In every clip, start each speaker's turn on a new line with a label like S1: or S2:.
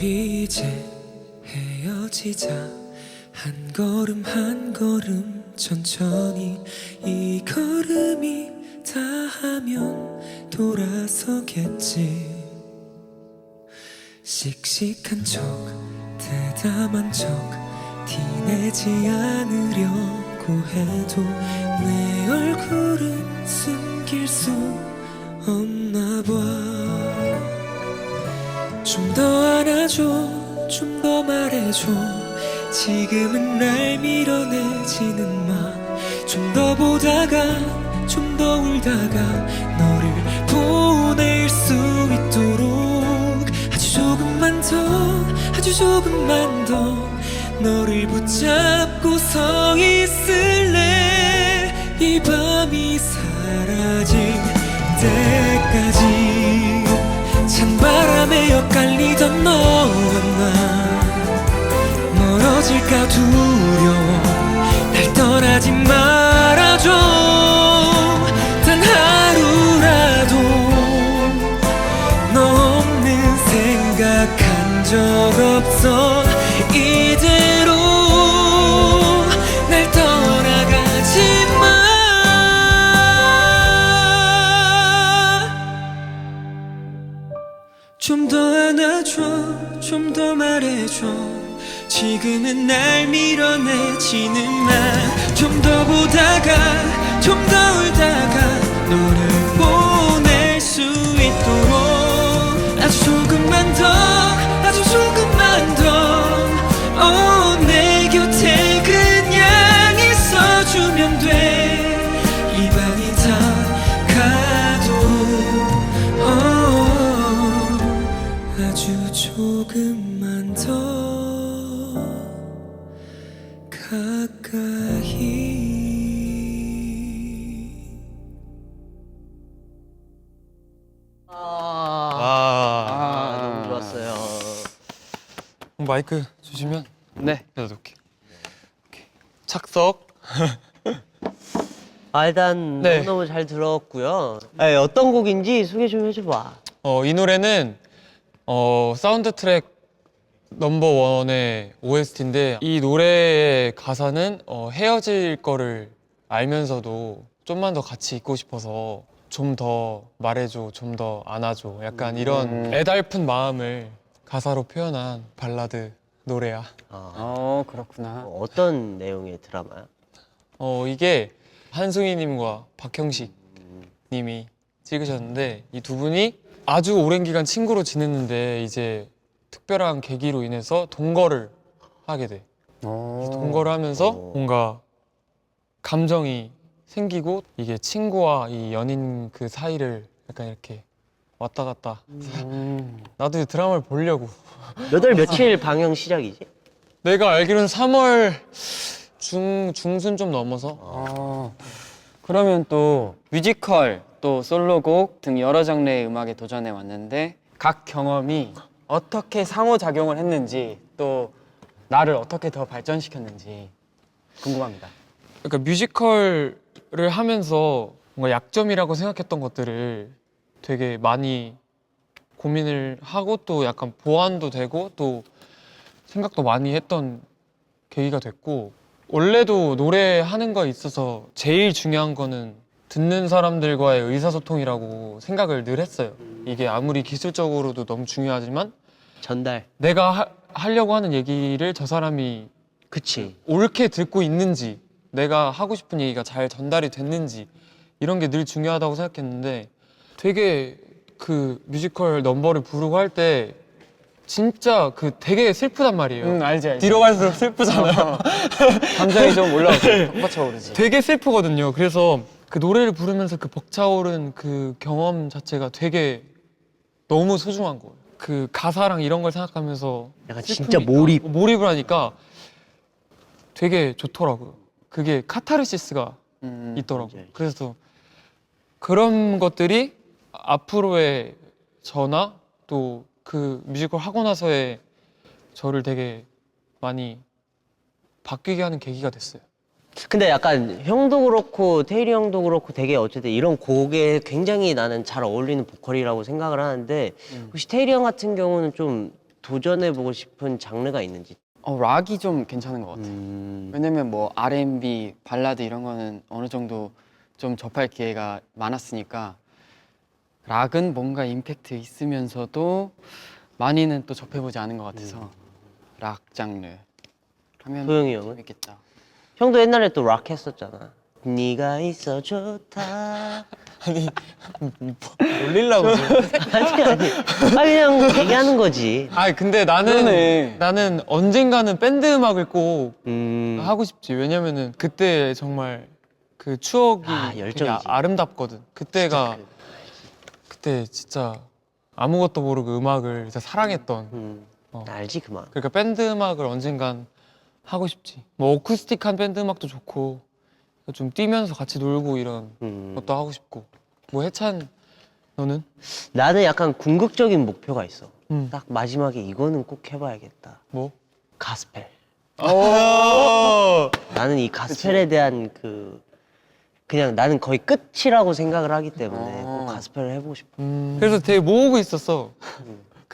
S1: 우리 이제 헤어지자. 한 걸음 한 걸음 천천히, 이 걸음이 다 하면 돌아서겠지. 씩씩한 척 대담한 척 티내지 않으려고 해도 내 얼굴은 숨길 수 없나 봐. 좀 더 안아줘, 좀 더 말해줘. 지금은 날 밀어내지는 마. 좀 더 보다가 좀 더 울다가 너를 보낼 수 있도록 아주 조금만 더, 아주 조금만 더 너를 붙잡고 서 있을래. 이 밤이 사라질 때까지 찬바람에 엇갈리던 너와 나 멀어질까 두려워. 날 떠나지 말아줘. 단 하루라도 너 없는 생각한 적 없어. 이대로 날 떠나가지 마. 좀 더 안아줘, 좀 더 말해줘. 지금은 날 밀어내지는 마. 좀 더 보다가 좀 더 울다가 너를 보낼 수 있도록 아주 조금만 더, 아주 조금만 더 내 곁에 그냥 있어주면 돼. 이 밤이 다 가도 아주 조금만 더 가까이.
S2: 너무 좋았어요.
S3: 마이크 주시면
S2: 네.
S3: 여기다 놓을게요. 오케이. 착석.
S2: 일단
S3: 네.
S2: 너무너무 잘 들었고요. 어떤 곡인지 소개 좀 해줘봐.
S3: 이 노래는 사운드 트랙 넘버 원의 OST인데, 이 노래의 가사는 헤어질 거를 알면서도 좀만 더 같이 있고 싶어서 좀 더 말해줘, 좀 더 안아줘, 약간 이런 애달픈 마음을 가사로 표현한 발라드 노래야.
S4: 그렇구나.
S2: 어떤 내용의 드라마야?
S3: 이게 한승희님과 박형식 님이 찍으셨는데, 이 두 분이 아주 오랜 기간 친구로 지냈는데 이제 특별한 계기로 인해서 동거를 하게 돼. 동거를 하면서 뭔가 감정이 생기고, 이게 친구와 이 연인 그 사이를 약간 이렇게 왔다 갔다. 나도 이 드라마를 보려고.
S2: 몇 월 며칠 방영 시작이지?
S3: 내가 알기로는 3월 중순 좀 넘어서.
S4: 그러면 또 뮤지컬, 또 솔로곡 등 여러 장르의 음악에 도전해 왔는데 각 경험이 어떻게 상호작용을 했는지, 또 나를 어떻게 더 발전시켰는지 궁금합니다.
S3: 그러니까 뮤지컬을 하면서 뭔가 약점이라고 생각했던 것들을 되게 많이 고민을 하고, 또 약간 보완도 되고, 또 생각도 많이 했던 계기가 됐고, 원래도 노래하는 거에 있어서 제일 중요한 거는 듣는 사람들과의 의사소통이라고 생각을 늘 했어요. 이게 아무리 기술적으로도 너무 중요하지만
S2: 전달.
S3: 내가 하려고 하는 얘기를 저 사람이
S2: 그치.
S3: 옳게 듣고 있는지, 내가 하고 싶은 얘기가 잘 전달이 됐는지, 이런 게 늘 중요하다고 생각했는데, 되게 그 뮤지컬 넘버를 부르고 할 때 진짜 되게 슬프단 말이에요.
S4: 알지.
S3: 뒤로 갈수록 슬프잖아요.
S4: 감정이 좀 올라오고 벅차오르지.
S3: 되게 슬프거든요. 그래서 그 노래를 부르면서 그 벅차오른 그 경험 자체가 되게 너무 소중한 거예요. 그 가사랑 이런 걸 생각하면서
S2: 약간
S3: 슬프니까,
S2: 진짜
S3: 몰입을 하니까 되게 좋더라고요. 그게 카타르시스가 있더라고요.
S2: 알지.
S3: 그래서 그런 것들이 앞으로의 저나 또 그 뮤지컬 하고 나서의 저를 되게 많이 바뀌게 하는 계기가 됐어요.
S2: 근데 약간 형도 그렇고 태일이 형도 그렇고 되게 어쨌든 이런 곡에 굉장히 나는 잘 어울리는 보컬이라고 생각을 하는데, 혹시 태일이 형 같은 경우는 좀 도전해보고 싶은 장르가 있는지.
S4: 락이 좀 괜찮은 것 같아요. 왜냐면 뭐 R&B, 발라드 이런 거는 어느 정도 좀 접할 기회가 많았으니까 락은 뭔가 임팩트 있으면서도 많이는 또 접해보지 않은 것 같아서 락 장르 하면
S2: 소영이 형은?
S4: 재밌겠다.
S2: 형도 옛날에 또 락 했었잖아. 네가 있어 좋다.
S3: 놀리려고.
S2: 아니 그냥 얘기하는 거지.
S3: 아 근데
S4: 그러네.
S3: 나는 언젠가는 밴드 음악을 꼭
S2: 음.
S3: 하고 싶지. 왜냐면은 그때 정말 그 추억이 되게
S2: 열정이지.
S3: 아름답거든. 그때 진짜 아무것도 모르고 음악을 진짜 사랑했던.
S2: 알지 그만.
S3: 그러니까 밴드 음악을 언젠간 하고 싶지. 뭐 어쿠스틱한 밴드 음악도 좋고 좀 뛰면서 같이 놀고 이런 것도 하고 싶고. 뭐 해찬 너는?
S2: 나는 약간 궁극적인 목표가 있어.
S3: 음.
S2: 딱 마지막에 이거는 꼭 해봐야겠다.
S3: 뭐?
S2: 가스펠.
S3: 오!
S2: 나는 이 가스펠에 대한 그냥 나는 거의 끝이라고 생각을 하기 때문에 꼭 가스펠을 해보고 싶어.
S3: 그래서 되게 모으고 있었어.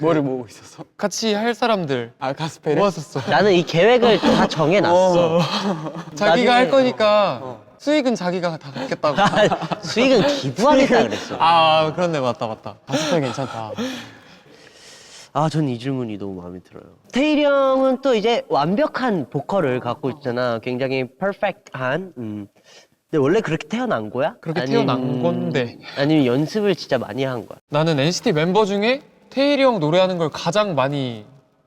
S4: 뭐를 모으고 있었어?
S3: 같이 할 사람들
S4: 아 가스펠에?
S3: 모았었어.
S2: 나는 이 계획을 다 정해놨어.
S3: 자기가 할
S2: 나중에-
S3: 거니까 수익은 자기가 다 갖겠다고.
S2: 수익은 기부하겠다 그랬어.
S3: 아 그렇네. 맞다.
S4: 가스펠 괜찮다.
S2: 아, 전 이 질문이 너무 마음에 들어요. 태일이 형은 또 이제 완벽한 보컬을 갖고 있잖아. 굉장히 퍼펙트한. 근데 원래 그렇게 태어난 거야?
S3: 그렇게 태어난 건데.
S2: 아니면 연습을 진짜 많이 한 거야?
S3: 나는 NCT 멤버 중에 태일이 형 노래하는 걸 가장 많이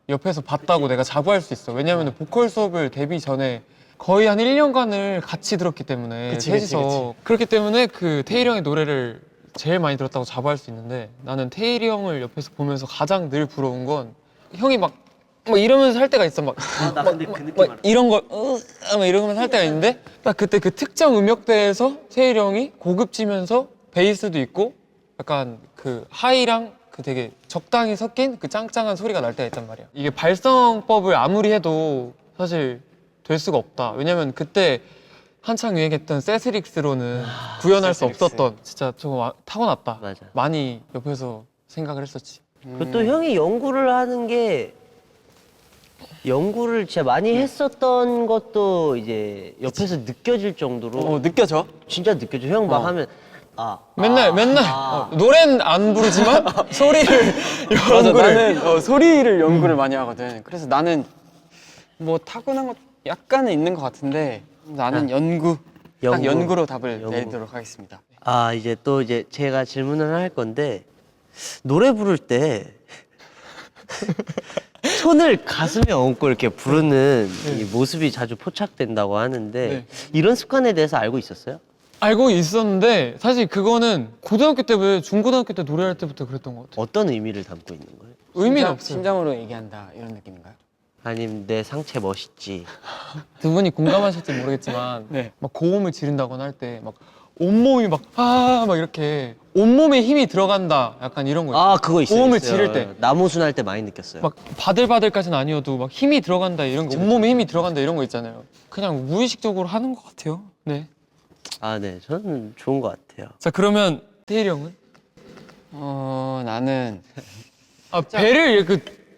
S3: 옆에서 봤다고 내가 자부할 수 있어. 왜냐면 보컬 수업을 데뷔 전에 거의 한 1년간을 같이 들었기 때문에
S4: 그치.
S3: 그렇기 때문에 그 태일이 형의 노래를 제일 많이 들었다고 자부할 수 있는데 나는 태일이 형을 옆에서 보면서 가장 늘 부러운 건 형이 막 이러면서 할 때가 있어.
S2: 나 근데 그 느낌 알아.
S3: 이런 걸 막 이러면서 할 때가 있는데 딱 그때 그 특정 음역대에서 태일이 형이 고급지면서 베이스도 있고 약간 그 하이랑 그 되게 적당히 섞인 그 짱짱한 소리가 날 때가 있단 말이야. 이게 발성법을 아무리 해도 사실 될 수가 없다. 왜냐면 그때 한창 유행했던 세스릭스로는 구현할 수
S4: 세스릭스.
S3: 없었던 진짜 저거 타고났다.
S2: 맞아.
S3: 많이 옆에서 생각을 했었지.
S2: 그리고 또 형이 연구를 하는 게 연구를 진짜 많이 했었던 것도 이제 옆에서 느껴질 정도로
S4: 느껴져?
S2: 진짜 느껴져. 형 막 하면
S3: 맨날 노래는 안 부르지만 소리를
S4: 맞아,
S3: 연구를
S4: 나는 소리를 연구를 많이 하거든. 그래서 나는 뭐 타고난 것 약간은 있는 것 같은데 나는 연구, 딱 연구로 답을
S2: 연구.
S4: 내도록 하겠습니다.
S2: 이제 또 이제 제가 질문을 할 건데 노래 부를 때 손을 가슴에 얹고 이렇게 부르는 이 모습이 자주 포착된다고 하는데
S3: 네.
S2: 이런 습관에 대해서 알고 있었어요?
S3: 알고 있었는데 사실 그거는 고등학교 때부터 중고등학교 때 노래할 때부터 그랬던 것 같아요.
S2: 어떤 의미를 담고 있는 거예요?
S3: 의미는 없어요.
S4: 심장으로 얘기한다 이런 느낌인가요?
S2: 아니면 내 상체 멋있지.
S3: 두 분이 공감하실지 모르겠지만
S4: 네.
S3: 막 고음을 지른다거나 할 때 막 온몸이 막 이렇게 온몸에 힘이 들어간다 약간 이런 거 있어요.
S2: 그거 있어요.
S3: 고음을
S2: 있어요.
S3: 지를 때.
S2: 나무순 할 때 많이 느꼈어요.
S3: 막 바들바들까지는 아니어도 막 힘이 들어간다 이런 거 온몸에 힘이 들어간다 이런 거 있잖아요. 그냥 무의식적으로 하는 것 같아요. 네.
S2: 네, 저는 좋은 것 같아요.
S3: 자 그러면 태일이 형은?
S4: 나는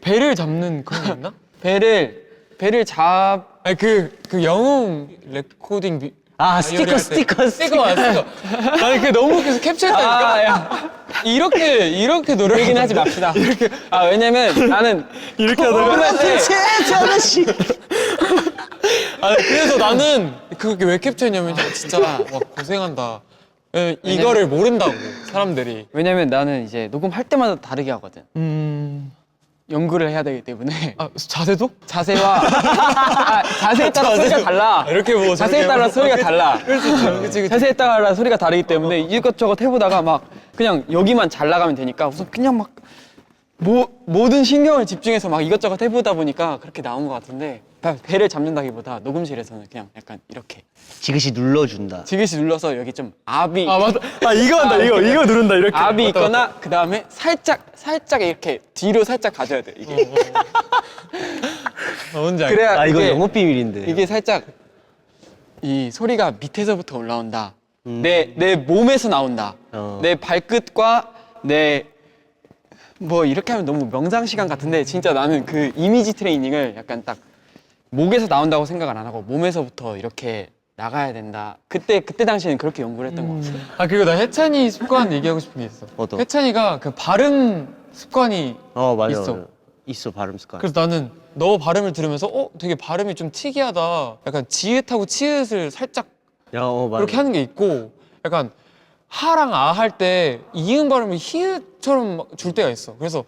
S3: 배를 잡는 그런 거 있나?
S4: 배를 잡
S3: 아니 그 영웅 레코딩
S2: 스티커.
S3: 스티커. 아니 그 너무 웃겨서 캡처했다니까. 이렇게 노래
S4: 얘기는 하지 맙시다. 왜냐면 나는 이렇게 하다가
S2: 아저씨.
S3: 그래서 나는 그게 왜 캡처했냐면 진짜 와 고생한다. 이거를 모른다고 사람들이.
S4: 왜냐면 나는 이제 녹음할 때마다 다르게 하거든. 연구를 해야 되기 때문에
S3: 자세도?
S4: 자세와 자세에 따라 소리가 달라.
S3: 이렇게 뭐
S4: 자세에 따라 소리가 달라.
S3: 그치.
S4: 자세에 따라 소리가 다르기 때문에 이것저것 해보다가 막 그냥 여기만 잘 나가면 되니까 우선 그냥 막 모든 신경을 집중해서 막 이것저것 해보다 보니까 그렇게 나온 것 같은데 배를 잡는다기보다 녹음실에서는 그냥 약간 이렇게
S2: 지그시 눌러준다.
S4: 지그시 눌러서 여기 좀 압이
S3: 맞다.
S4: 이거 한다 이거 누른다 이렇게 압이
S3: 맞다,
S4: 있거나 그 다음에 살짝 이렇게 뒤로 살짝 가져야 돼 이게
S3: 뭔지 알겠다.
S4: 그래야
S2: 이거
S4: 이게-
S2: 영업 비밀인데.
S4: 이게 살짝 이 소리가 밑에서부터 올라온다. 내 몸에서 나온다. 내 발끝과 내 뭐 이렇게 하면 너무 명상 시간 같은데 진짜 나는 그 이미지 트레이닝을 약간 딱 목에서 나온다고 생각을 안 하고 몸에서부터 이렇게 나가야 된다. 그때 당시에는 그렇게 연구를 했던 것 같아요.
S3: 아 그리고 나 해찬이 습관 얘기하고 싶은 게 있어.
S2: 어떤?
S3: 해찬이가 그 발음 습관이
S2: 맞아.
S3: 있어.
S2: 맞아. 있어 발음 습관.
S3: 그래서 나는 너 발음을 들으면서 되게 발음이 좀 특이하다. 약간 지읒하고 치읒을 살짝
S2: 맞아.
S3: 그렇게 하는 게 있고 약간 하랑 아 할 때 이응 발음을 히읗처럼 막 줄 때가 있어. 그래서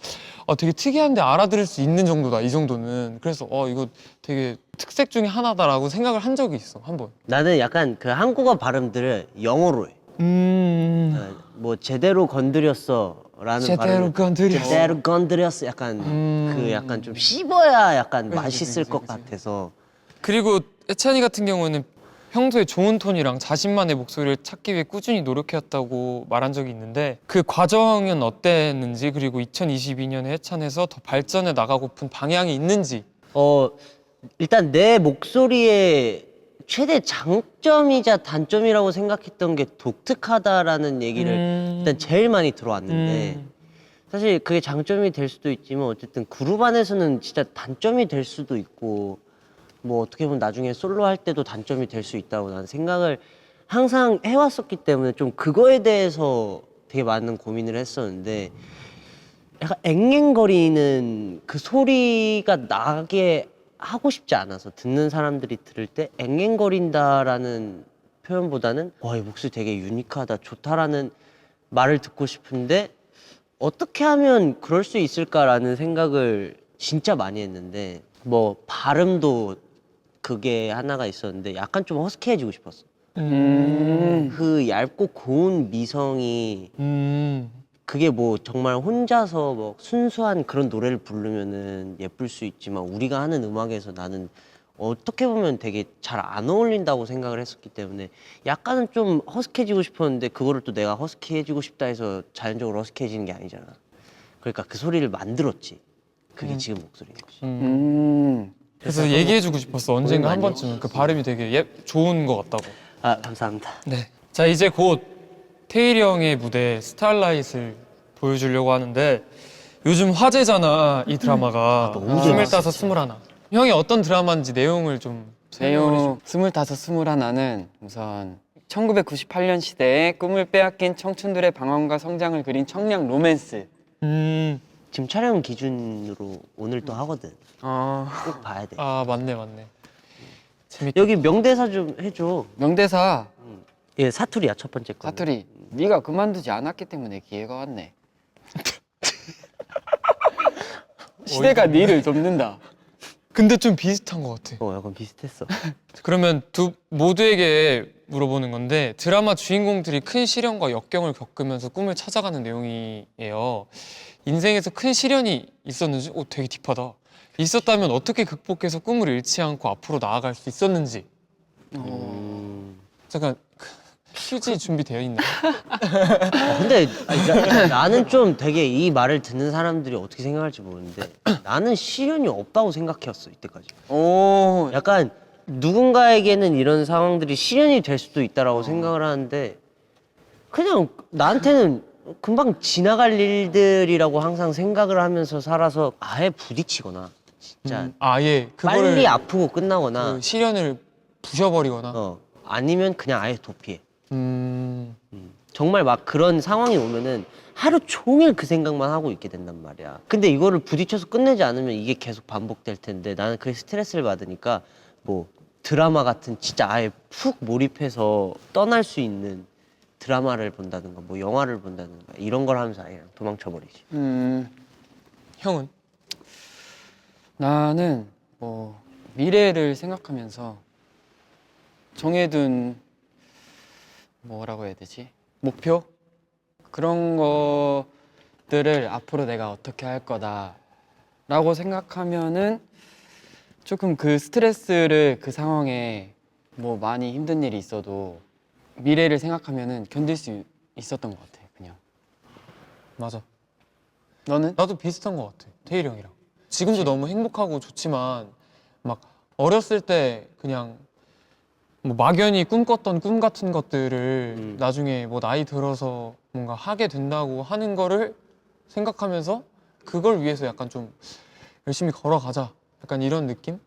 S3: 되게 특이한데 알아들을 수 있는 정도다 이 정도는. 그래서 이거 되게 특색 중에 하나다라고 생각을 한 적이 있어 한 번.
S2: 나는 약간 그 한국어 발음들을 영어로 해. 뭐 제대로 건드렸어라는
S3: 제대로
S2: 발음을
S3: 건드렸어.
S2: 제대로 건드렸어. 약간 그 약간 좀 씹어야 약간
S3: 그치,
S2: 맛있을
S3: 그치,
S2: 것
S3: 그치.
S2: 같아서.
S3: 그리고 해찬이 같은 경우는 평소에 좋은 톤이랑 자신만의 목소리를 찾기 위해 꾸준히 노력해왔다고 말한 적이 있는데 그 과정은 어땠는지 그리고 2022년에 해찬에서 더 발전해 나가고픈 방향이 있는지.
S2: 일단 내 목소리의 최대 장점이자 단점이라고 생각했던 게 독특하다라는 얘기를 일단 제일 많이 들어왔는데 사실 그게 장점이 될 수도 있지만 어쨌든 그룹 안에서는 진짜 단점이 될 수도 있고 뭐 어떻게 보면 나중에 솔로 할 때도 단점이 될 수 있다고 나는 생각을 항상 해왔었기 때문에 좀 그거에 대해서 되게 많은 고민을 했었는데 약간 앵앵거리는 그 소리가 나게 하고 싶지 않아서 듣는 사람들이 들을 때 앵앵거린다라는 표현보다는 와, 이 목소리 되게 유니크하다, 좋다라는 말을 듣고 싶은데 어떻게 하면 그럴 수 있을까라는 생각을 진짜 많이 했는데 뭐 발음도 그게 하나가 있었는데 약간 좀 허스키해지고 싶었어. 그 얇고 고운 미성이 그게 뭐 정말 혼자서 뭐 순수한 그런 노래를 부르면은 예쁠 수 있지만 우리가 하는 음악에서 나는 어떻게 보면 되게 잘 안 어울린다고 생각을 했었기 때문에 약간은 좀 허스키해지고 싶었는데 그거를 또 내가 허스키해지고 싶다 해서 자연적으로 허스키해지는 게 아니잖아. 그러니까 그 소리를 만들었지. 그게 지금 목소리인 거지.
S3: 그래서 얘기해주고 싶었어. 언젠가 한
S2: 많이
S3: 번쯤은 그 발음이 되게 좋은 것 같다고.
S2: 아, 감사합니다.
S3: 네. 자 이제 곧 태일이 형의 무대 스타일라이트를 보여주려고 하는데 요즘 화제잖아 이 드라마가.
S2: 너무
S3: 스물다섯 스물하나. 형이 어떤 드라마인지 내용을 좀 설명을 해줘.
S4: 내용 스물다섯 스물하나는 우선 1998년 시대에 꿈을 빼앗긴 청춘들의 방황과 성장을 그린 청량 로맨스.
S2: 지금 촬영 기준으로 오늘 또 하거든. 꼭 봐야 돼.
S3: 아 맞네. 재밌게.
S2: 여기 명대사 좀 해줘.
S4: 명대사
S2: 예, 사투리야 첫 번째 거.
S4: 사투리. 네가 그만두지 않았기 때문에 기회가 왔네. 시대가 니를 돕는다.
S3: 근데 좀 비슷한 것 같아.
S2: 약간 비슷했어.
S3: 그러면 두 모두에게 물어보는 건데 드라마 주인공들이 큰 시련과 역경을 겪으면서 꿈을 찾아가는 내용이에요. 인생에서 큰 시련이 있었는지, 되게 딥하다. 있었다면 어떻게 극복해서 꿈을 잃지 않고 앞으로 나아갈 수 있었는지. 잠깐 퀴즈 준비되어 있나요?
S2: 근데 나는 좀 되게 이 말을 듣는 사람들이 어떻게 생각할지 모르는데 나는 시련이 없다고 생각해왔어 이때까지.
S4: 오,
S2: 약간 누군가에게는 이런 상황들이 시련이 될 수도 있다라고 생각을 하는데 그냥 나한테는 금방 지나갈 일들이라고 항상 생각을 하면서 살아서 아예 부딪히거나 진짜
S3: 아예 그거를
S2: 빨리 아프고 끝나거나
S3: 그 시련을 부셔버리거나.
S2: 아니면 그냥 아예 도피해.
S3: 음.
S2: 정말 막 그런 상황이 오면은 하루 종일 그 생각만 하고 있게 된단 말이야. 근데 이거를 부딪혀서 끝내지 않으면 이게 계속 반복될 텐데 나는 그게 스트레스를 받으니까 뭐 드라마 같은 진짜 아예 푹 몰입해서 떠날 수 있는 드라마를 본다든가 뭐 영화를 본다든가 이런 걸 하면서 아예 도망쳐버리지.
S3: 형은?
S4: 나는 뭐 미래를 생각하면서 정해둔 뭐라고 해야 되지? 목표? 그런 것들을 앞으로 내가 어떻게 할 거다라고 생각하면은 조금 그 스트레스를 그 상황에 뭐 많이 힘든 일이 있어도 미래를 생각하면은 견딜 수 있었던 것 같아. 그냥.
S3: 맞아.
S4: 너는?
S3: 나도 비슷한 것 같아. 태일이 형이랑. 지금도 너무 행복하고 좋지만 막 어렸을 때 그냥 뭐 막연히 꿈꿨던 꿈 같은 것들을 나중에 뭐 나이 들어서 뭔가 하게 된다고 하는 거를 생각하면서 그걸 위해서 약간 좀 열심히 걸어가자 약간 이런 느낌?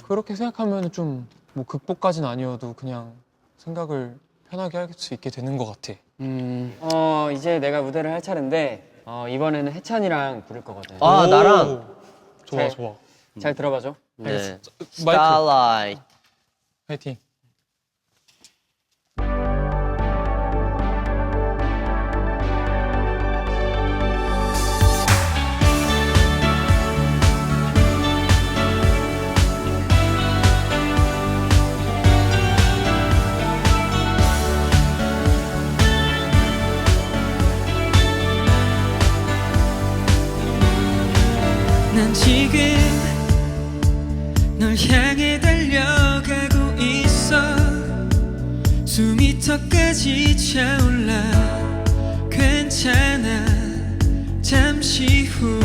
S3: 그렇게 생각하면 좀 뭐 극복까지는 아니어도 그냥 생각을 편하게 할 수 있게 되는 것 같아.
S4: 이제 내가 무대를 할 차례인데 이번에는 해찬이랑 부를 거거든.
S2: 아, 나랑.
S3: 좋아
S4: 잘-
S3: 좋아.
S4: 잘 들어봐줘.
S2: 네.
S3: 마이크
S2: 스타라이트.
S3: 파이팅.
S1: 난 지금 널 향해 달려가고 있어 수미터까지 차올라 괜찮아 잠시 후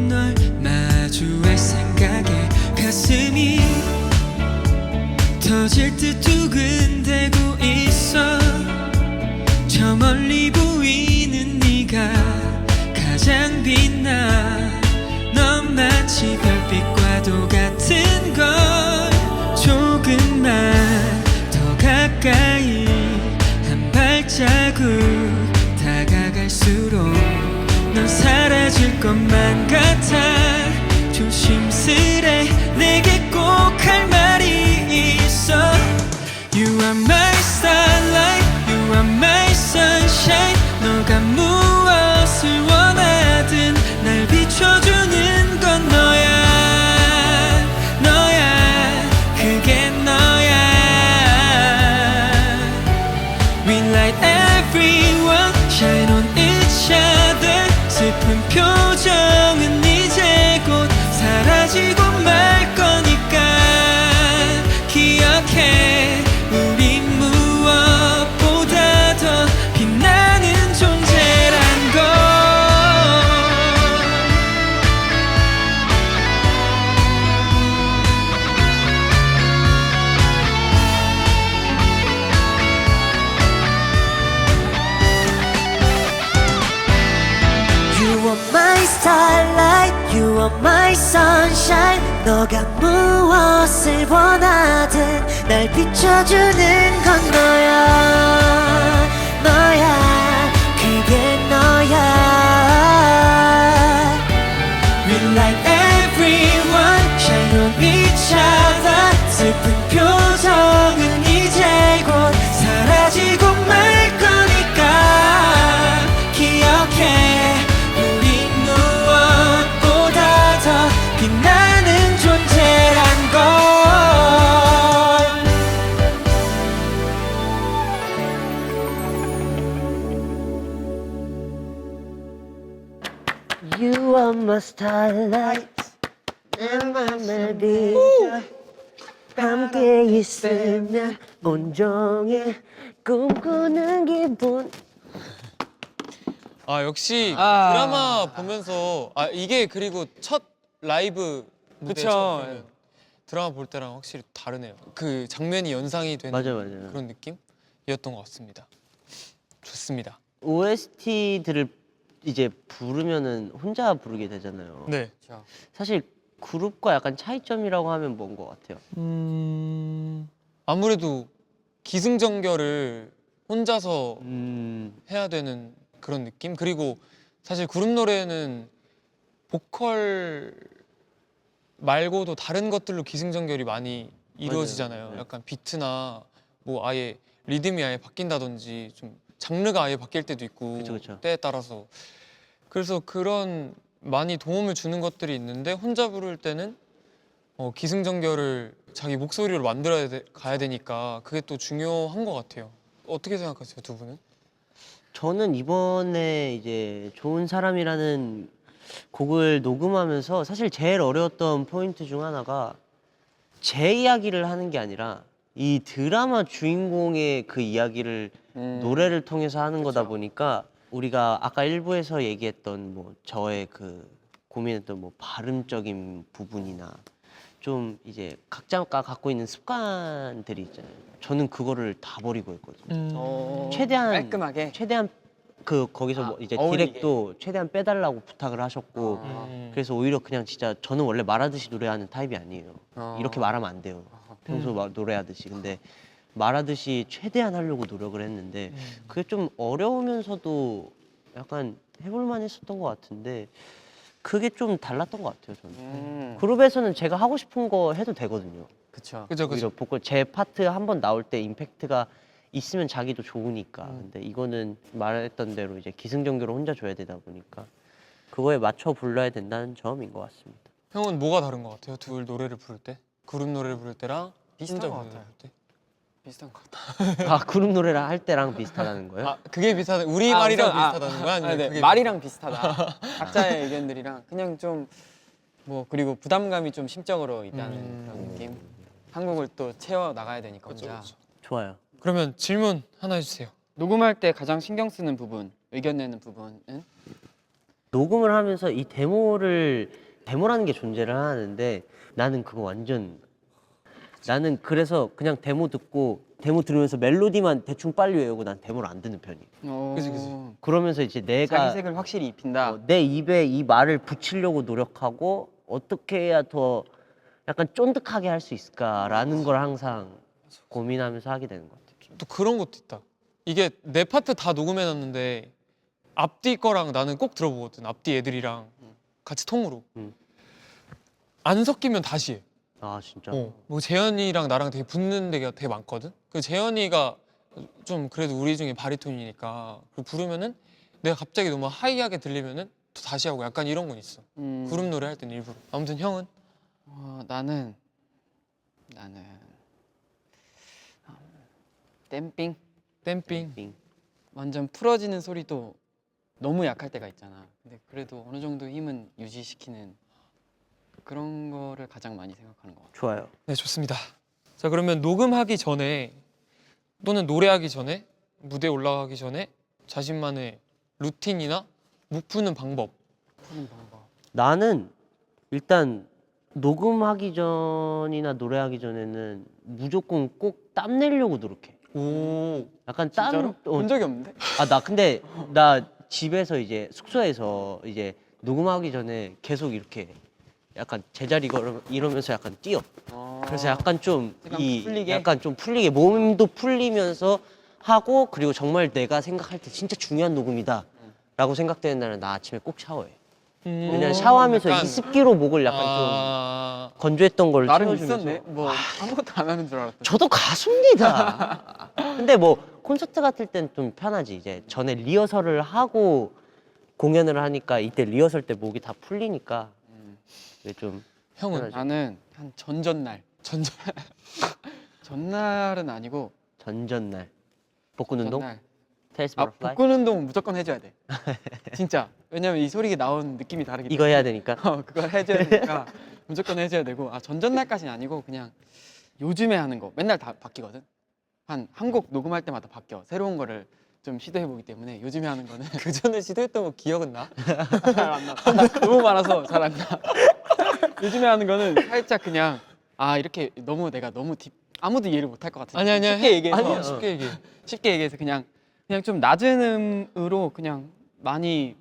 S1: 널 마주할 생각에 가슴이 터질 듯 두근대고 있어 저 멀리 보이는 네가 가장 빛나 넌 마치 별빛과도 같은 걸 조금만 더 가까이 한 발자국 다가갈수록 넌 사라질 것만 같아 조심스레 내게 꼭 할 말이 있어 You are my starlight, you are my sunshine 너가 무엇을 원하든 날 비춰주는 건 너야 너야 그게 너야 We light everyone shine on each other 슬픈 표정은 이제 곧 사라지고 말 거니까 기억해 우린 무엇보다 더 빛나는 존재란 걸
S5: You are my starlight, you are my sunshine 너가 무엇을 원하든 날 비춰주는 건 너야 너야 그게 너야
S1: We light everyone shine on each other 슬픈 표정은 이제 곧 사라지고 말 거니까 기억해 우린 무엇보다 더 빛나는 존재란 걸
S5: You are my starlight 내 맘을 비춰 함께 있으면 온종일 꿈꾸는 기분
S3: 아 역시 드라마 보면서 이게 그리고 첫 라이브 무대
S4: 그쵸.
S3: 처음에는 드라마 볼 때랑 확실히 다르네요. 그 장면이 연상이 되는
S2: 맞아요.
S3: 그런 느낌이었던 것 같습니다. 좋습니다.
S2: OST들을 이제 부르면은 혼자 부르게 되잖아요.
S3: 네.
S2: 사실 그룹과 약간 차이점이라고 하면 뭔 것 같아요?
S3: 아무래도 기승전결을 혼자서
S2: 음,
S3: 해야 되는 그런 느낌? 그리고 사실 그룹 노래는 보컬 말고도 다른 것들로 기승전결이 많이 이루어지잖아요.
S2: 네.
S3: 약간 비트나 뭐 아예 리듬이 아예 바뀐다든지 좀 장르가 아예 바뀔 때도 있고
S2: 그쵸.
S3: 때에 따라서 그래서 그런 많이 도움을 주는 것들이 있는데 혼자 부를 때는 기승전결을 자기 목소리로 가야 되니까 그게 또 중요한 것 같아요. 어떻게 생각하세요, 두 분은?
S2: 저는 이번에 이제 좋은 사람이라는 곡을 녹음하면서 사실 제일 어려웠던 포인트 중 하나가 제 이야기를 하는 게 아니라 이 드라마 주인공의 그 이야기를 노래를 통해서 하는 거다 보니까 우리가 아까 일부에서 얘기했던 뭐 저의 그 고민했던 뭐 발음적인 부분이나 좀 이제 각자가 갖고 있는 습관들이 있잖아요. 저는 그거를 다 버리고 했거든요. 최대한
S4: 깔끔하게.
S2: 최대한 거기서 뭐 이제
S4: 어울리게.
S2: 디렉도 최대한 빼달라고 부탁을 하셨고 그래서 오히려 그냥 진짜 저는 원래 말하듯이 노래하는 타입이 아니에요. 이렇게 말하면 안 돼요. 평소 노래하듯이. 근데 말하듯이 최대한 하려고 노력을 했는데 그게 좀 어려우면서도 약간 해볼만 했었던 것 같은데 그게 좀 달랐던 것 같아요. 저는. 그룹에서는 제가 하고 싶은 거 해도 되거든요.
S4: 그쵸.
S3: 그죠
S2: 오히려
S3: 그죠.
S2: 보컬 제 파트 한 번 나올 때 임팩트가 있으면 자기도 좋으니까. 근데 이거는 말했던 대로 이제 기승전결을 혼자 줘야 되다 보니까 그거에 맞춰 불러야 된다는 점인 것 같습니다.
S3: 형은 뭐가 다른 것 같아요? 둘 노래를 부를 때? 그룹 노래를 부를 때랑
S4: 비슷한
S3: 혼자
S4: 것
S3: 부를
S4: 같아요.
S3: 때?
S4: 비슷한 것 같아.
S2: 아 그룹 노래를 할 때랑 비슷하다는 거예요?
S3: 아 그게 비슷하다. 우리 말이랑
S4: 우선,
S3: 비슷하다는 거야? 아니면
S4: 네.
S3: 그게
S4: 말이랑 비슷하다. 각자의 의견들이랑 그냥 좀 뭐 그리고 부담감이 좀 심적으로 있다는 그런 느낌. 한국을 또 채워 나가야 되니까 혼자.
S2: 좋아요.
S3: 그러면 질문 하나 해주세요.
S4: 녹음할 때 가장 신경 쓰는 부분, 의견 내는 부분은?
S2: 녹음을 하면서 이 데모라는 게 존재를 하는데 나는 그거 완전 나는 그래서 그냥 데모 듣고 데모 들으면서 멜로디만 대충 빨리 외우고 난 데모를 안 듣는 편이에요.
S3: 그치, 그치.
S2: 그러면서 이제 내가
S4: 자기 색을 확실히 입힌다.
S2: 내 입에 이 말을 붙이려고 노력하고 어떻게 해야 더 약간 쫀득하게 할 수 있을까라는 걸 항상 고민하면서 하게 되는 것 같아요.
S3: 또 그런 것도 있다. 이게 내 파트 다 녹음해놨는데 앞뒤 거랑 나는 꼭 들어보거든. 앞뒤 애들이랑 같이 통으로. 안 섞이면 다시 해.
S2: 아 진짜?
S3: 뭐 재현이랑 나랑 되게 붙는 데가 되게 많거든. 그 재현이가 좀 그래도 우리 중에 바리톤이니까 그 부르면은 내가 갑자기 너무 하이하게 들리면은 또 다시 하고 약간 이런 건 있어. 그룹 노래 할 때는 일부러. 아무튼 형은
S4: 나는 댐핑.
S3: 댐핑.
S4: 완전 풀어지는 소리도 너무 약할 때가 있잖아. 근데 그래도 어느 정도 힘은 유지시키는 그런 거를 가장 많이 생각하는 것 같아.
S2: 좋아요.
S3: 네 좋습니다. 자 그러면 녹음하기 전에 또는 노래하기 전에 무대 올라가기 전에 자신만의 루틴이나 목 푸는 방법.
S4: 푸는 방법.
S2: 나는 일단 녹음하기 전이나 노래하기 전에는 무조건 꼭 땀 내려고 노력해.
S3: 오.
S2: 약간
S4: 진짜로? 본 적이 없는데?
S2: 근데 나 집에서 이제 숙소에서 이제 녹음하기 전에 계속 이렇게 약간 제자리 걸어 이러면서 약간 뛰어. 그래서 약간 좀
S4: 풀리게?
S2: 약간 좀 풀리게 몸도 풀리면서 하고 그리고 정말 내가 생각할 때 진짜 중요한 녹음이다라고 생각되는 날은 나 아침에 꼭 샤워해. 왜냐면 샤워하면서
S3: 약간-
S2: 이 습기로 목을 약간 좀 건조했던 걸
S4: 나름
S2: 채워주면서.
S4: 있었네. 뭐 아무것도 안 하는 줄 알았더니.
S2: 저도 가수입니다. 근데 뭐 콘서트 같을 땐 좀 편하지. 이제 전에 리허설을 하고 공연을 하니까 이때 리허설 때 목이 다 풀리니까 이게 좀
S3: 형은
S2: 편하지.
S4: 나는 한 전전날. 전날은 아니고
S2: 전날 복근 운동,
S4: 전날.
S2: 테일스
S4: 아,
S2: 버터플라이
S4: 복근 운동은 무조건 해줘야 돼. 진짜. 왜냐면 이 소리가 나오는 느낌이 다르기 때문에.
S2: 이거 해야 되니까.
S4: 그걸 해줘야 되니까 무조건 해줘야 되고. 전전날까지는 아니고 그냥 요즘에 하는 거. 맨날 다 바뀌거든. 한 곡 녹음할 때마다 바뀌어. 새로운 거를 좀 시도해 보기 때문에 요즘에 하는 거는
S3: 그 전에 시도했던 거 기억은 나?
S4: 잘 안 나. 너무 많아서 잘 안 나. 요즘에 하는 거는 살짝 그냥 이렇게 내가 너무 딥 아무도 이해를 못 할 것 같아.
S3: 아니야.
S4: 쉽게 얘기해서
S3: 아니야. 쉽게 얘기해.
S4: 쉽게 얘기해서 그냥 좀 낮은 음으로 그냥 많이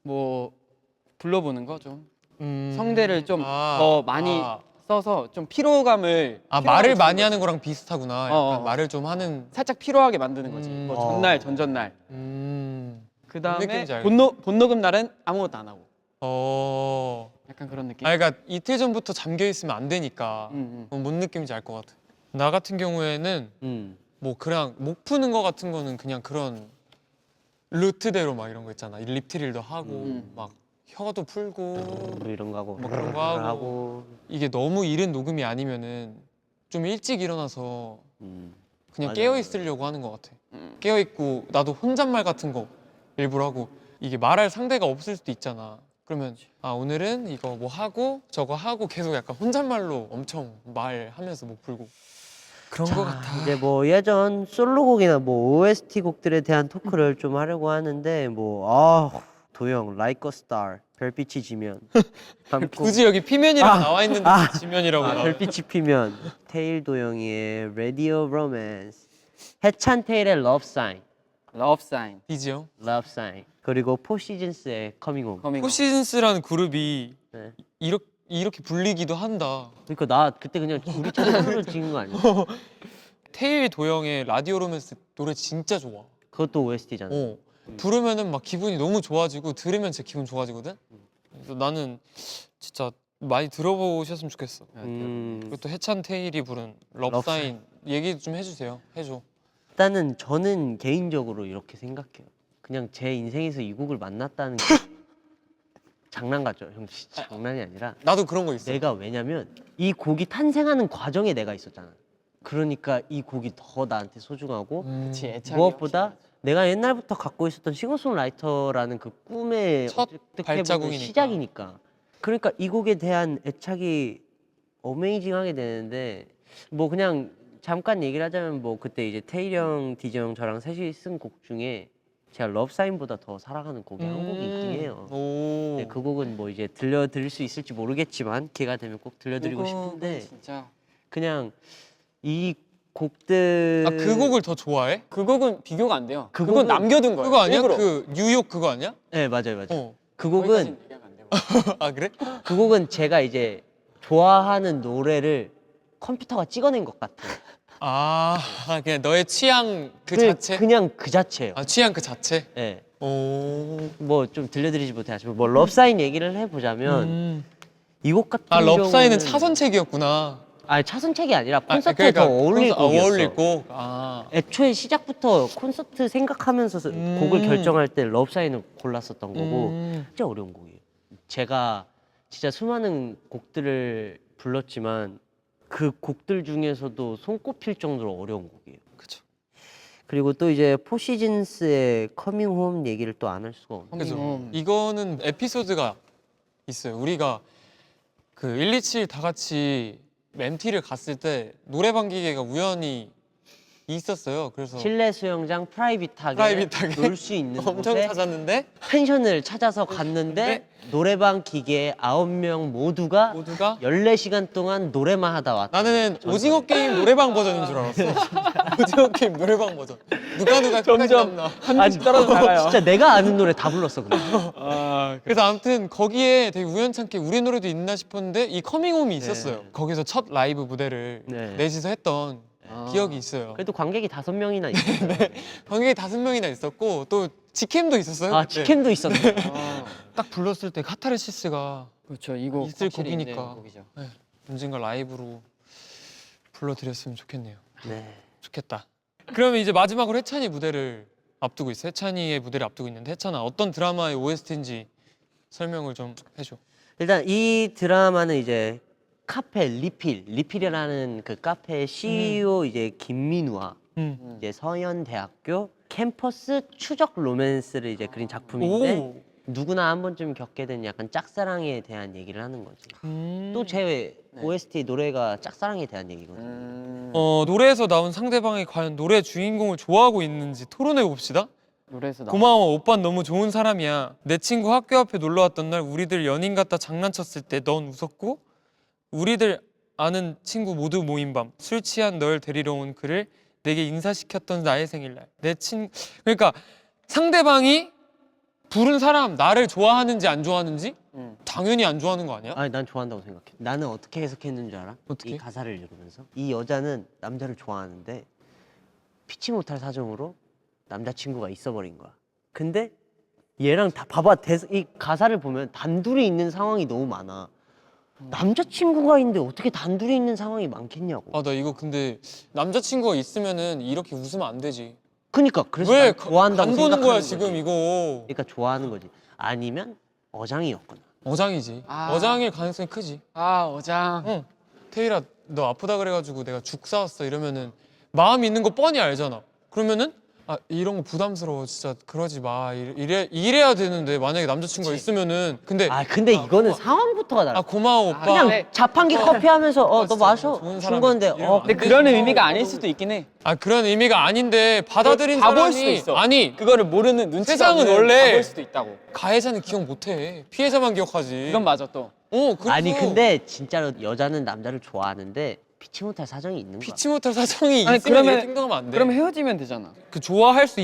S4: 뭐 불러보는 거 좀. 성대를 좀 더 많이 써서 좀 피로감을
S3: 말을
S4: 주는
S3: 많이
S4: 거지.
S3: 하는 거랑 비슷하구나. 약간 말을 좀 하는.
S4: 살짝 피로하게 만드는 거지. 뭐 전날, 전전날. 그
S3: 무슨
S4: 다음에
S3: 느낌인지 알겠다.
S4: 본녹음 날은 아무것도 안 하고.
S3: 어.
S4: 약간 그런 느낌.
S3: 그러니까 이틀 전부터 잠겨 있으면 안 되니까.
S4: 응.
S3: 뭔 느낌인지 알 것 같아. 나 같은 경우에는 뭐 그냥 목 푸는 거 같은 거는 그냥 그런 루트대로 막 이런 거 있잖아. 립트릴도 하고 막 혀도 풀고
S2: 뭐 이런 거 하고
S3: 뭐 그런 거 하고. 이게 너무 이른 녹음이 아니면은 좀 일찍 일어나서 그냥
S2: 맞아,
S3: 깨어
S2: 맞아.
S3: 있으려고 하는 것 같아. 깨어 있고 나도 혼잣말 같은 거 일부러 하고 이게 말할 상대가 없을 수도 있잖아. 그러면 오늘은 이거 뭐 하고 저거 하고 계속 약간 혼잣말로 엄청 말하면서 목 풀고 그런 거 같아.
S2: 이제 뭐 예전 솔로곡이나 뭐 OST 곡들에 대한 토크를 좀 하려고 하는데 도영 Like a Star 별빛이 지면
S3: 굳이 여기 피면이라고 나와 있는데 지면이라고.
S2: 별빛이 피면 테일 도영이의 Radio Romance 해찬 테일의 Love Sign
S4: 러브 사인.
S3: 디지 형.
S2: Love Sign. 그리고 포시즌스의 Coming Home.
S4: 커밍.
S3: 포시즌스라는 그룹이
S2: 네.
S3: 이렇게 불리기도 한다.
S2: 그러니까 나 그때 그냥 우리 채널로 찍은 거 아니야?
S3: 테일 도영의 라디오 로맨스 노래 진짜 좋아.
S2: 그것도 OST잖아.
S3: 부르면은 막 기분이 너무 좋아지고 들으면 제 기분 좋아지거든. 그래서 나는 진짜 많이 들어보셨으면 좋겠어. 그리고 또 해찬 테일이 부른 럽사인 얘기 좀 해주세요. 해줘.
S2: 일단은 저는 개인적으로 이렇게 생각해요. 그냥 제 인생에서 이 곡을 만났다는 게 장난 같죠? 형 진짜 장난이 아니라
S3: 나도 그런 거 있어.
S2: 내가 왜냐면 이 곡이 탄생하는 과정에 내가 있었잖아. 그러니까 이 곡이 더 나한테 소중하고
S4: 그치, 애착이
S2: 무엇보다 내가 옛날부터 갖고 있었던 싱어송라이터라는 그 꿈의
S3: 첫
S2: 어떻게 보면
S3: 발자국이니까.
S2: 시작이니까. 그러니까 이 곡에 대한 애착이 어메이징하게 되는데 뭐 그냥 잠깐 얘기를 하자면 뭐 그때 이제 태일 형, 디지 형 저랑 셋이 쓴 곡 중에 제가 러브사인보다 더 사랑하는 곡이 한 곡이 있긴 해요.
S3: 오.
S2: 네, 그 곡은 뭐 이제 들려드릴 수 있을지 모르겠지만 기회가 되면 꼭 들려드리고 싶은데
S4: 진짜.
S2: 그냥 이 곡들
S3: 아 그 곡을 더 좋아해?
S4: 그 곡은 비교가 안 돼요.
S2: 그
S4: 그건
S2: 곡은-
S4: 남겨둔 거예요.
S3: 그거 아니야?
S4: 일부러.
S3: 그 뉴욕 그거 아니야?
S2: 네 맞아요 맞아요.
S3: 어.
S2: 그 곡은
S4: 거기까지는 얘기하면 안 되고.
S3: 아 그래?
S2: 그 곡은 제가 이제 좋아하는 노래를 컴퓨터가 찍어낸 것 같아요.
S3: 아 그냥 너의 취향 그 자체?
S2: 그냥 그 자체예요.
S3: 아 취향 그 자체?
S2: 네.
S3: 오.
S2: 뭐 좀 들려드리지 못해가지고 뭐 럽사인 얘기를 해보자면 이 곡 같은
S3: 아 럽사인은
S2: 경우는-
S3: 차선책이었구나.
S2: 아니 차선책이 아니라
S3: 아,
S2: 콘서트에 더 어울릴 곡이었어.
S3: 어울릴 곡. 아.
S2: 애초에 시작부터 콘서트 생각하면서 곡을 결정할 때 럽사인을 골랐었던 거고 진짜 어려운 곡이에요. 제가 진짜 수많은 곡들을 불렀지만 그 곡들 중에서도 손꼽힐 정도로 어려운 곡이에요.
S3: 그쵸.
S2: 그리고 또 이제 포시즌스의 커밍 홈 얘기를 또 안 할 수가 없네.
S3: 그죠. 이거는 에피소드가 있어요. 우리가 그 127 다 같이 MT를 갔을 때 노래방 기계가 우연히 있었어요. 그래서
S2: 실내 수영장 프라이빗하게
S3: 프라이빗하게
S2: 놀 수 있는
S3: 엄청
S2: 곳에
S3: 찾았는데
S2: 펜션을 찾아서 갔는데 노래방 기계에 9명 모두가
S3: 모두가
S2: 14시간 동안 노래만 하다 왔다.
S3: 나는 오징어 게임 노래방 버전인 줄 알았어. 오징어 게임 노래방 버전. 누가 끝까지 남나.
S4: 한 번씩 떨어져 나가요.
S2: 진짜 내가 아는 노래 다 불렀어 근데.
S3: 그래서 아무튼 거기에 되게 우연찮게 우리 노래도 있나 싶었는데 이 커밍홈이 있었어요. 거기서 첫 라이브 무대를
S2: 네.
S3: 넷이서 했던 기억이 있어요.
S2: 그래도 관객이 5명이나 있어요.
S3: 관객이 5명이나 있었고 또 직캠도 있었어요.
S2: 아
S3: 그때.
S2: 직캠도 있었네.
S3: 딱 불렀을 때 카타르시스가
S4: 그렇죠. 이곡
S3: 있을
S4: 확실히 있는
S3: 곡이니까.
S4: 곡이죠.
S3: 네, 언젠가 라이브로 불러드렸으면 좋겠네요.
S2: 네.
S3: 좋겠다. 그러면 이제 마지막으로 해찬이 무대를 앞두고 있어. 해찬이의 무대를 앞두고 있는데 해찬아 어떤 드라마의 OST인지 설명을 좀 해줘.
S2: 일단 이 드라마는 이제 카페 리필이라는 그 카페의 CEO 이제 김민우와 이제 서현대학교 캠퍼스 추적 로맨스를 이제 그린 작품인데 누구나 한 번쯤 겪게 된 약간 짝사랑에 대한 얘기를 하는 거지. 또 제 OST 노래가 짝사랑에 대한 얘기거든요.
S3: 노래에서 나온 상대방이 과연 노래 주인공을 좋아하고 있는지 토론해 봅시다.
S4: 노래에서 나.
S3: 고마워. 오빠는 너무 좋은 사람이야. 내 친구 학교 앞에 놀러 왔던 날 우리들 연인 같다 장난쳤을 때 넌 웃었고 우리들 아는 친구 모두 모인 밤 술 취한 널 데리러 온 그를 내게 인사시켰던 나의 생일날 그러니까 상대방이 부른 사람 나를 좋아하는지 안 좋아하는지 당연히 안 좋아하는 거 아니야?
S2: 아니 난 좋아한다고 생각해. 나는 어떻게 해석했는 줄 알아?
S3: 어떻게?
S2: 이 가사를 읽으면서 이 여자는 남자를 좋아하는데 피치 못할 사정으로 남자친구가 있어버린 거야. 근데 얘랑 다 봐봐. 이 가사를 보면 단둘이 있는 상황이 너무 많아. 남자친구가 있는데 어떻게 단둘이 있는 상황이 많겠냐고.
S3: 아 나 이거 근데 남자친구가 있으면은 이렇게 웃으면 안 되지.
S2: 그러니까 그래서
S3: 왜
S2: 난 좋아한다고
S3: 간 보는 거야
S2: 생각하는
S3: 지금
S2: 거지.
S3: 이거.
S2: 그러니까 좋아하는 거지. 아니면 어장이었구나.
S3: 어장이지.
S4: 아.
S3: 어장일 가능성이 크지.
S4: 아 어장.
S3: 응. 태일아 너 아프다 그래가지고 내가 죽 사왔어 이러면은 마음이 있는 거 뻔히 알잖아. 그러면은 아 이런 거 부담스러워 진짜 그러지 마 이래야 되는데 만약에 남자친구가 있으면은 근데
S2: 근데 이거는 상황부터가 달라.
S3: 아 고마워 오빠.
S2: 그냥
S4: 네.
S2: 자판기 커피 하면서 너
S3: 진짜
S2: 마셔
S3: 좋은
S2: 준
S3: 사람이
S2: 건데
S3: 이러면 안
S4: 근데
S3: 되지.
S4: 그런 의미가 아닐 수도 있긴 해.
S3: 아 그런 의미가 아닌데 받아들인
S4: 바보일
S3: 사람이
S4: 수도 있어.
S3: 아니
S4: 그거를 모르는 눈치가
S3: 세상은
S4: 없는
S3: 원래
S4: 바보일 수도 있다고.
S3: 가해자는 기억 못해 피해자만 기억하지.
S4: 이건 맞아 또.
S3: 그래서
S2: 아니 근데 진짜로 여자는 남자를 좋아하는데 피치 못할 사정이 있는 거야.
S3: 피치 못할 사정이
S4: 아니,
S3: 있으면
S4: 그러면-
S3: 이렇게 행동하면 안 돼.
S4: 그럼 헤어지면 되잖아.
S3: 그 좋아할 수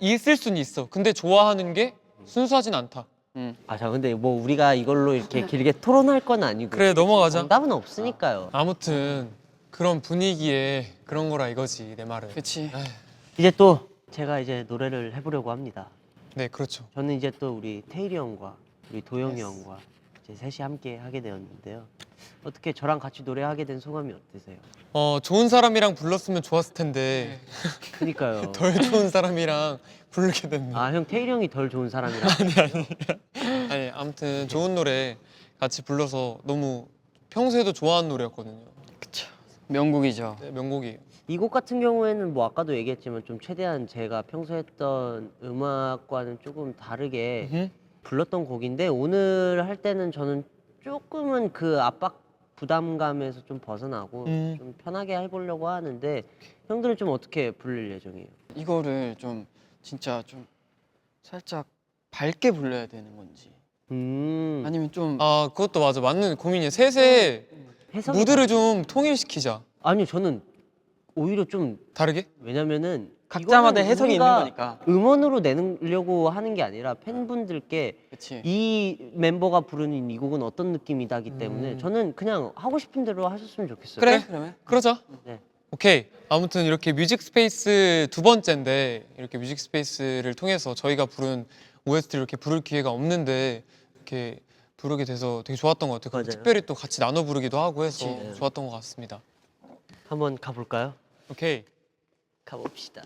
S3: 있을 수는 있어. 근데 좋아하는 게 순수하진 않다.
S2: 아, 자, 근데 뭐 우리가 이걸로 이렇게 길게 토론할 건 아니고.
S3: 그래, 넘어가자.
S2: 정답은 없으니까요.
S3: 아무튼 그런 분위기에 그런 거라 이거지 내 말은.
S4: 그치.
S2: 이제 또 제가 이제 노래를 해보려고 합니다.
S3: 네, 그렇죠.
S2: 저는 이제 또 우리 태일이 형과 우리 도영이 형과 이제 셋이 함께 하게 되었는데요. 어떻게 저랑 같이 노래하게 된 소감이 어떠세요?
S3: 좋은 사람이랑 불렀으면 좋았을 텐데
S2: 그니까요.
S3: 덜 좋은 사람이랑 부르게 됐네.
S2: 아, 형 태일이 형이 덜 좋은 사람이라.
S3: 아니, 아무튼 좋은 노래 같이 불러서 너무 평소에도 좋아하는 노래였거든요.
S4: 명곡이죠.
S3: 네, 명곡이에요.
S2: 이 곡 같은 경우에는 뭐 아까도 얘기했지만 좀 최대한 제가 평소 했던 음악과는 조금 다르게 불렀던 곡인데 오늘 할 때는 저는 조금은 그 압박 부담감에서 좀 벗어나고 좀 편하게 해보려고 하는데 형들은 좀 어떻게 부를 예정이에요?
S4: 이거를 좀 진짜 좀 살짝 밝게 불러야 되는 건지 아니면 좀
S3: 아, 그것도 맞아. 맞는 고민이에요. 셋의
S2: 해석이
S3: 무드를 좀 통일시키자.
S2: 아니요, 저는 오히려 좀
S3: 다르게?
S2: 왜냐면은
S4: 각자마다
S2: 이거는
S4: 해석이 있는
S2: 우리가
S4: 거니까.
S2: 음원으로 내려고 하는 게 아니라 팬분들께
S4: 그치.
S2: 이 멤버가 부르는 이 곡은 어떤 느낌이다기 때문에 저는 그냥 하고 싶은 대로 하셨으면 좋겠어요.
S3: 그래.
S4: 그러면
S3: 그러자.
S2: 네.
S3: 오케이. 아무튼 이렇게 뮤직 스페이스 두 번째인데 이렇게 뮤직 스페이스를 통해서 저희가 부른 OST를 이렇게 부를 기회가 없는데 이렇게 부르게 돼서 되게 좋았던 것 같아요. 그리고
S2: 맞아요.
S3: 특별히 또 같이 나눠 부르기도 하고 해서
S2: 그치.
S3: 좋았던 것 같습니다.
S2: 한번 가볼까요?
S3: 오케이.
S2: 가봅시다.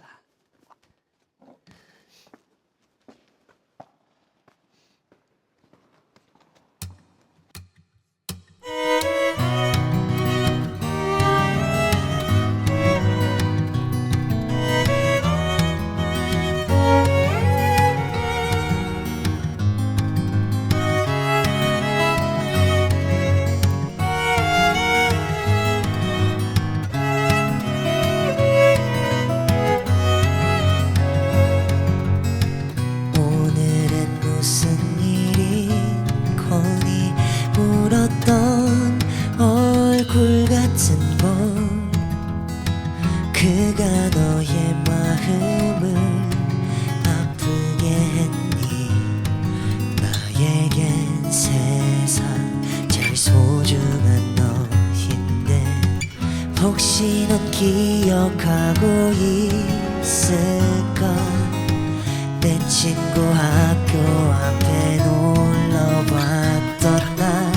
S5: 오늘은 무슨 일이 거니 울었던 얼굴 같은 건 그가 너의 마음을 아프게 했니 나에겐 세상 제일 소중한 너인데 혹시 넌 기억하고 있을까 내 친구 학교 앞에 놀러 왔던 날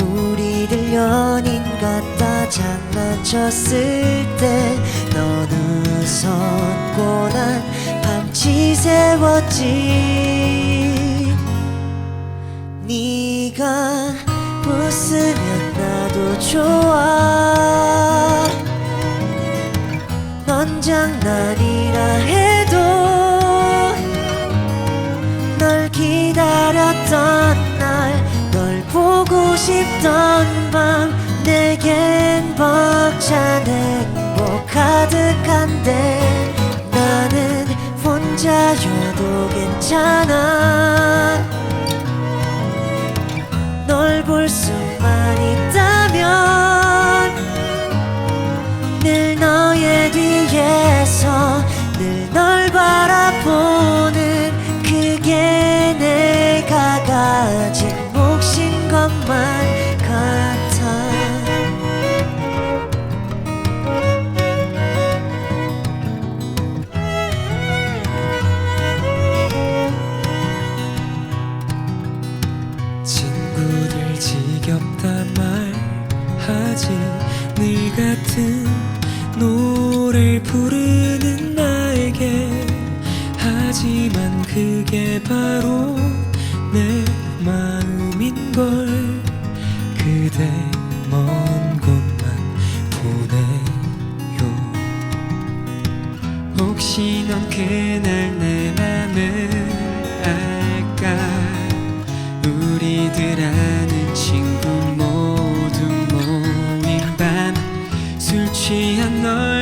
S5: 우리들 연인 같다 장난쳤을 때 넌 웃었고 난 밤치 세웠지 네가 웃으면 나도 좋아 넌 장난이라 해도 널 기다렸던 날 널 보고 싶던 밤 내겐 벅찬 행복 가득한데 나는 혼자여도 괜찮아 널 볼 수만 있다면 늘 너의 뒤에서 늘 널 바라보는 그게 내가 가진 몫인 것만 같아
S1: 친구들 지겹다 말하지 늘 같은 노래를 부르는 나에게 하지만 그게 바로 내 마음인걸 그대 먼 곳만 보내요 혹시 넌 그날 내 맘을 알까 우리들 아는 친구 모두 모인 밤 술 취한 널